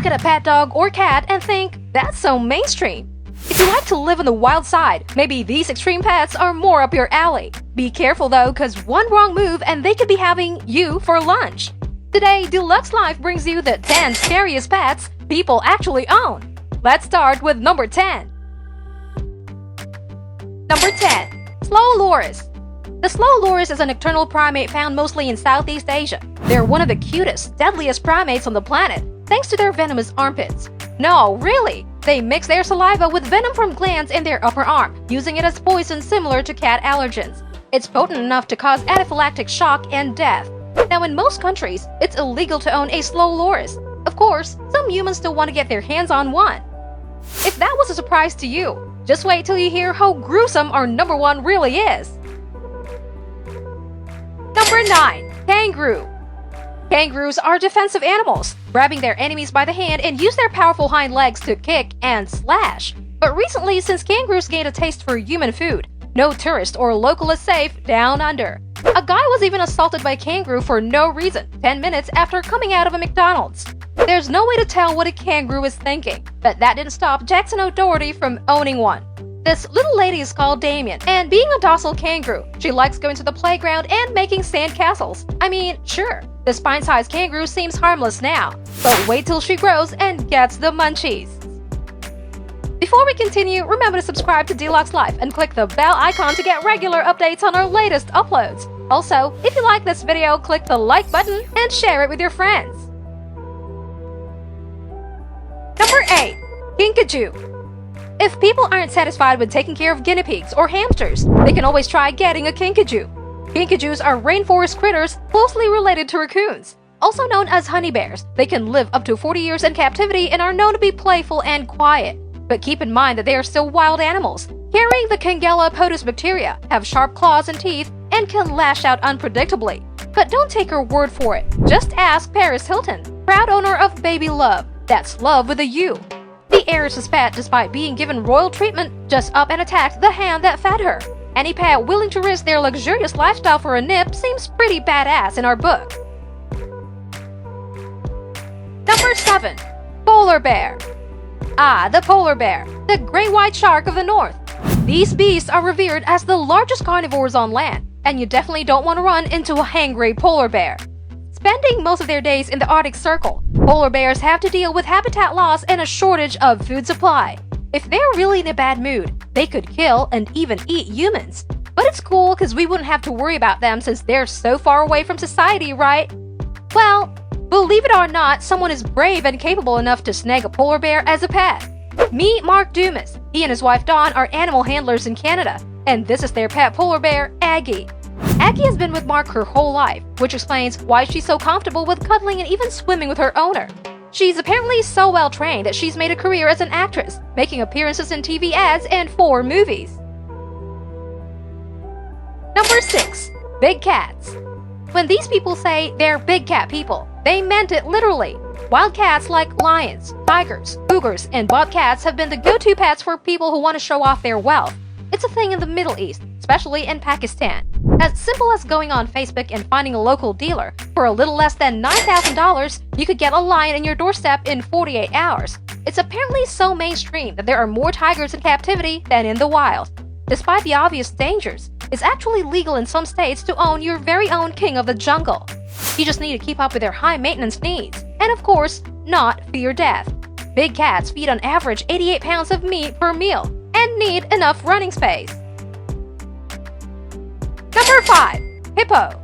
look at a pet dog or cat and think, that's so mainstream. If you like to live on the wild side, maybe these extreme pets are more up your alley. Be careful though, cause one wrong move and they could be having you for lunch. Today, D Lux Life brings you the 10 scariest pets people actually own. Let's start with number 10. Number 10. Slow Loris. The slow loris is a nocturnal primate found mostly in Southeast Asia. They're one of the cutest, deadliest primates on the planet, thanks to their venomous armpits. No, really! They mix their saliva with venom from glands in their upper arm, using it as poison similar to cat allergens. It's potent enough to cause anaphylactic shock and death. Now, in most countries, it's illegal to own a slow loris. Of course, some humans still want to get their hands on one. If that was a surprise to you, just wait till you hear how gruesome our number 1 really is. Number 9. Kangaroo. Kangaroos are defensive animals, grabbing their enemies by the hand and use their powerful hind legs to kick and slash. But recently, since kangaroos gained a taste for human food, no tourist or local is safe down under. A guy was even assaulted by a kangaroo for no reason 10 minutes after coming out of a McDonald's. There's no way to tell what a kangaroo is thinking, but that didn't stop Jackson O'Doherty from owning one. This little lady is called Damien, and being a docile kangaroo, she likes going to the playground and making sand castles. I mean, sure, the spine-sized kangaroo seems harmless now, but wait till she grows and gets the munchies. Before we continue, remember to subscribe to D Lux Life and click the bell icon to get regular updates on our latest uploads. Also, if you like this video, click the like button and share it with your friends. Number 8. Kinkajou. If people aren't satisfied with taking care of guinea pigs or hamsters, they can always try getting a kinkajou. Kinkajous are rainforest critters closely related to raccoons. Also known as honey bears, they can live up to 40 years in captivity and are known to be playful and quiet. But keep in mind that they are still wild animals, carrying the Kingella potus bacteria, have sharp claws and teeth, and can lash out unpredictably. But don't take her word for it. Just ask Paris Hilton, proud owner of Baby Love. That's love with a U. The heiress's pet, despite being given royal treatment, just up and attacked the hand that fed her. Any pet willing to risk their luxurious lifestyle for a nip seems pretty badass in our book. Number 7. Polar Bear. Ah, the polar bear, the great white shark of the north. These beasts are revered as the largest carnivores on land, and you definitely don't want to run into a hangry polar bear. Spending most of their days in the Arctic Circle, polar bears have to deal with habitat loss and a shortage of food supply. If they're really in a bad mood, they could kill and even eat humans. But it's cool because we wouldn't have to worry about them since they're so far away from society, right? Well, believe it or not, someone is brave and capable enough to snag a polar bear as a pet. Meet Mark Dumas. He and his wife Dawn are animal handlers in Canada, and this is their pet polar bear, Aggie. Aggie has been with Mark her whole life, which explains why she's so comfortable with cuddling and even swimming with her owner. She's apparently so well trained that she's made a career as an actress, making appearances in TV ads and 4 movies. Number 6. Big cats. When these people say they're big cat people, they meant it literally. Wild cats like lions, tigers, cougars, and bobcats have been the go-to pets for people who want to show off their wealth. It's a thing in the Middle East, especially in Pakistan. As simple as going on Facebook and finding a local dealer. For a little less than $9,000, you could get a lion in your doorstep in 48 hours. It's apparently so mainstream that there are more tigers in captivity than in the wild. Despite the obvious dangers, it's actually legal in some states to own your very own king of the jungle. You just need to keep up with their high maintenance needs, and of course, not fear death. Big cats feed on average 88 pounds of meat per meal and need enough running space. Number 5. Hippo.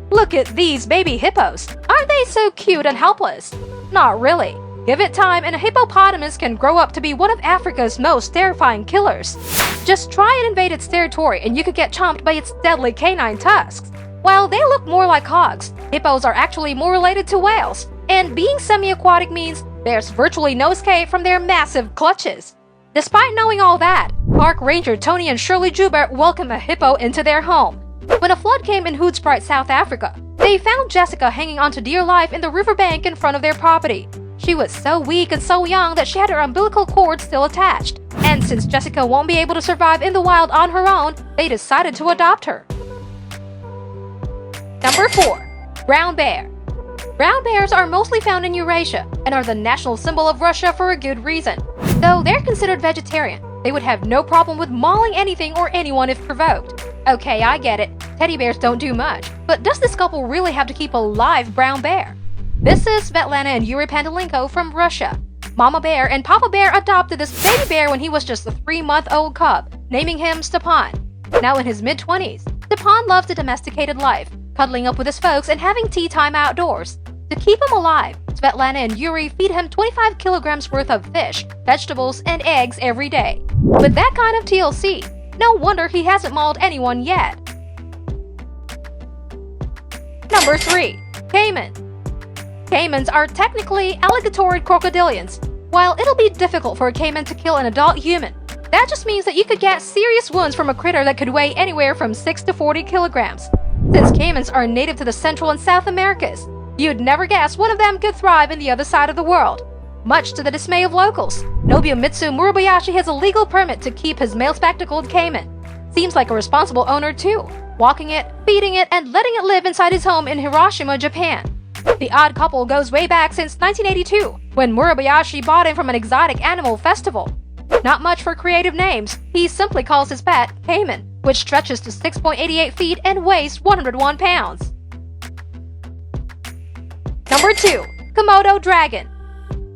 Look at these baby hippos. Aren't they so cute and helpless? Not really. Give it time and a hippopotamus can grow up to be one of Africa's most terrifying killers. Just try and invade its territory and you could get chomped by its deadly canine tusks. While they look more like hogs, hippos are actually more related to whales, and being semi-aquatic means there's virtually no escape from their massive clutches. Despite knowing all that, Park Ranger Tony and Shirley Joubert welcomed a hippo into their home. When a flood came in Hoedspruit, South Africa, they found Jessica hanging onto dear life in the riverbank in front of their property. She was so weak and so young that she had her umbilical cord still attached. And since Jessica won't be able to survive in the wild on her own, they decided to adopt her. Number 4. Brown bear. Brown bears are mostly found in Eurasia and are the national symbol of Russia for a good reason. Though they're considered vegetarian, they would have no problem with mauling anything or anyone if provoked. Okay, I get it. Teddy bears don't do much, but does this couple really have to keep a live brown bear? This is Svetlana and Yuri Pandalenko from Russia. Mama bear and Papa bear adopted this baby bear when he was just a 3-month-old cub, naming him Stepan. Now in his mid-20s, Stepan loves the domesticated life, cuddling up with his folks and having tea time outdoors. To keep him alive, Svetlana and Yuri feed him 25 kilograms worth of fish, vegetables, and eggs every day. With that kind of TLC, no wonder he hasn't mauled anyone yet. Number 3. Caiman. Caimans are technically alligatorid crocodilians. While it'll be difficult for a caiman to kill an adult human, that just means that you could get serious wounds from a critter that could weigh anywhere from 6 to 40 kilograms. Since caimans are native to the Central and South Americas, you'd never guess one of them could thrive in the other side of the world. Much to the dismay of locals, Nobumitsu Murabayashi has a legal permit to keep his male spectacled caiman. Seems like a responsible owner too, walking it, feeding it, and letting it live inside his home in Hiroshima, Japan. The odd couple goes way back since 1982, when Murabayashi bought him from an exotic animal festival. Not much for creative names, he simply calls his pet Caiman, which stretches to 6.88 feet and weighs 101 pounds. Number 2. Komodo Dragon.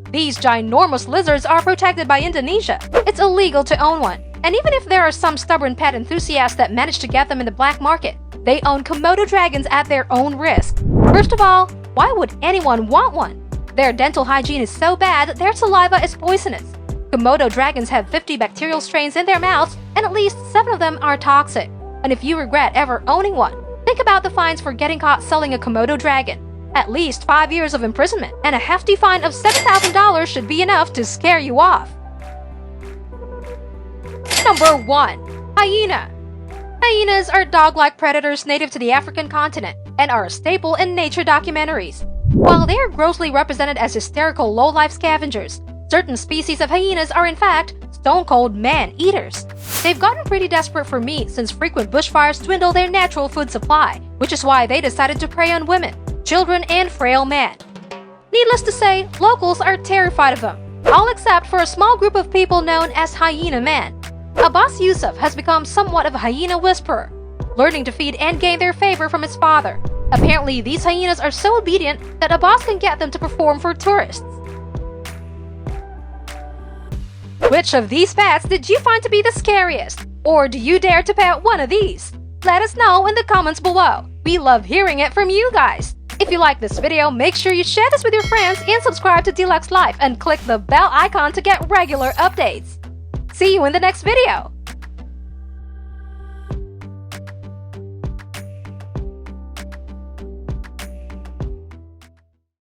These ginormous lizards are protected by Indonesia. It's illegal to own one, and even if there are some stubborn pet enthusiasts that manage to get them in the black market, they own Komodo dragons at their own risk. First of all, why would anyone want one? Their dental hygiene is so bad that their saliva is poisonous. Komodo dragons have 50 bacterial strains in their mouths, and at least 7 of them are toxic. And if you regret ever owning one, think about the fines for getting caught selling a Komodo dragon. At least 5 years of imprisonment and a hefty fine of $7,000 should be enough to scare you off. Number 1. Hyena. Hyenas are dog-like predators native to the African continent and are a staple in nature documentaries. While they are grossly represented as hysterical low-life scavengers, certain species of hyenas are in fact stone-cold man-eaters. They've gotten pretty desperate for meat since frequent bushfires dwindle their natural food supply, which is why they decided to prey on women, children, and frail men. Needless to say, locals are terrified of them, all except for a small group of people known as hyena men. Abbas Yusuf has become somewhat of a hyena whisperer, learning to feed and gain their favor from his father. Apparently, these hyenas are so obedient that Abbas can get them to perform for tourists. Which of these pets did you find to be the scariest? Or do you dare to pet one of these? Let us know in the comments below. We love hearing it from you guys. If you like this video, make sure you share this with your friends and subscribe to D Lux Life and click the bell icon to get regular updates. See you in the next video!